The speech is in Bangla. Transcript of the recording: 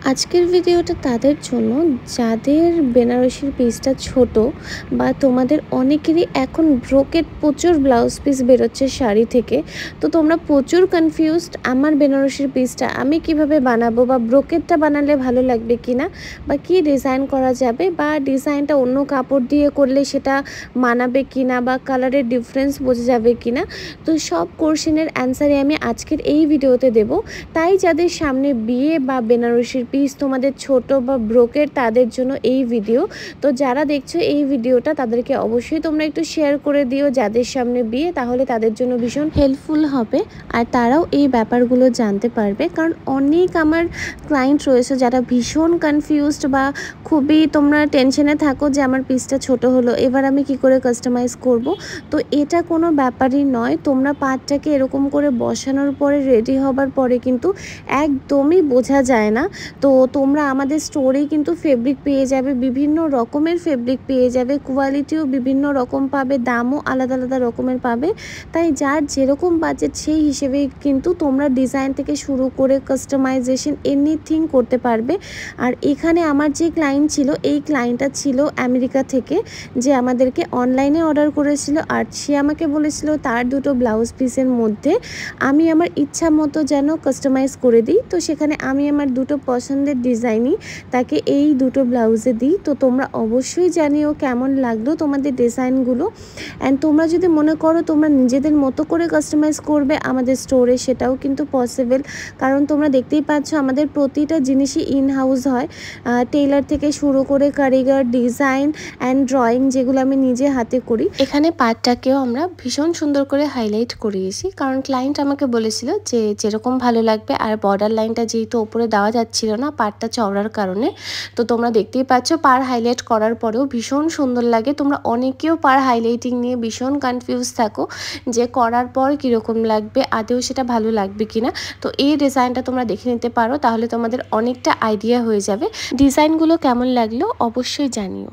আজকের ভিডিওটা তাদের জন্য যাদের বেনারসির পিসটা ছোট বা তোমাদের অনেকেরই এখন ব্রোকেট প্রচুর ব্লাউজ পিস বেরোচ্ছে শাড়ি থেকে। তো তোমরা প্রচুর কনফিউজড আমার বেনারসির পিসটা আমি কিভাবে বানাবো, বা ব্রোকেটটা বানালে ভালো লাগবে কিনা, বা কি ডিজাইন করা যাবে, বা ডিজাইনটা অন্য কাপড় দিয়ে করলে সেটা মানাবে কিনা, বা কালারের ডিফারেন্স বোঝা যাবে কিনা। তো সব কোশ্চেনের অ্যান্সারে আমি আজকের এই ভিডিওতে দেব। তাই যাদের সামনে বিয়ে বা বেনারসির পিস তোমাদের ছোট বা ব্রোকেট, তাদের জন্য এই ভিডিও। তো যারা দেখছো এই ভিডিওটা তাদেরকে অবশ্যই তোমরা একটু শেয়ার করে দিও যাদের সামনে বিয়ে, তাহলে তাদের জন্য ভীষণ হেল্পফুল হবে আর তারাও এই ব্যাপারগুলো জানতে পারবে। কারণ অনেক আমার ক্লায়েন্ট রয়েছে যারা ভীষণ কনফিউজড বা খুবই তোমরা টেনশনে থাকো যে আমার পিসটা ছোট হলো, এবার আমি কি করে কাস্টমাইজ করব। তো এটা কোনো ব্যাপারই নয়। তোমরা পাটটাকে এরকম করে বসানোর পরে রেডি হবার পরে কিন্তু একদমই বোঝা যায় না। তো তোমরা আমাদের স্টোরেই কিন্তু ফেব্রিক পেয়ে যাবে, বিভিন্ন রকমের ফেব্রিক পেয়ে যাবে, কোয়ালিটিও বিভিন্ন রকম পাবে, দামও আলাদা আলাদা রকমের পাবে। তাই যার যেরকম বাজেট সেই হিসেবেই কিন্তু তোমরা ডিজাইন থেকে শুরু করে কাস্টমাইজেশন এনিথিং করতে পারবে। আর এখানে আমার যে ক্লায়েন্ট ছিল, এই ক্লায়েন্টটা ছিল আমেরিকা থেকে, যে আমাদেরকে অনলাইনে অর্ডার করেছিল। আর সে আমাকে বলেছিল তার দুটো ব্লাউজ পিসের মধ্যে আমি আমার ইচ্ছা মতো যেন কাস্টমাইজ করে দিই। তো সেখানে আমি আমার দুটো পছন্দের ডিজাইনই তাকে এই দুটো ব্লাউজে দিই। তো তোমরা অবশ্যই জানিও কেমন লাগলো তোমাদের ডিজাইনগুলো। অ্যান্ড তোমরা যদি মনে করো তোমরা নিজেদের মতো করে কাস্টমাইজ করবে আমাদের স্টোরে, সেটাও কিন্তু পসিবল। কারণ তোমরা দেখতেই পাচ্ছ আমাদের প্রতিটা জিনিসই ইন হাউস হয়, টেইলার থেকে শুরু করে কারিগর, ডিজাইন অ্যান্ড ড্রয়িং, যেগুলো আমি নিজে হাতে করি। এখানে পাটটাকেও আমরা ভীষণ সুন্দর করে হাইলাইট করিয়েছি, কারণ ক্লায়েন্ট আমাকে বলেছিল যে যেরকম ভালো লাগবে। আর বর্ডার লাইনটা যেহেতু ওপরে দেওয়া যাচ্ছিল না পাটটা চওড়ার কারণে, তো তোমরা দেখতেই পাচ্ছ পার হাইলাইট করার পরেও ভীষণ সুন্দর লাগে। তোমরা অনেকেও পার হাইলাইটিং নিয়ে ভীষণ কনফিউজ থাকো যে করার পর কীরকম লাগবে, আদেও সেটা ভালো লাগবে কিনা। তো এই ডিজাইনটা তোমরা দেখে নিতে পারো, তাহলে তোমাদের অনেকটা আইডিয়া হয়ে যাবে। ডিজাইনগুলো কেমন লাগলো অবশ্যই জানিও।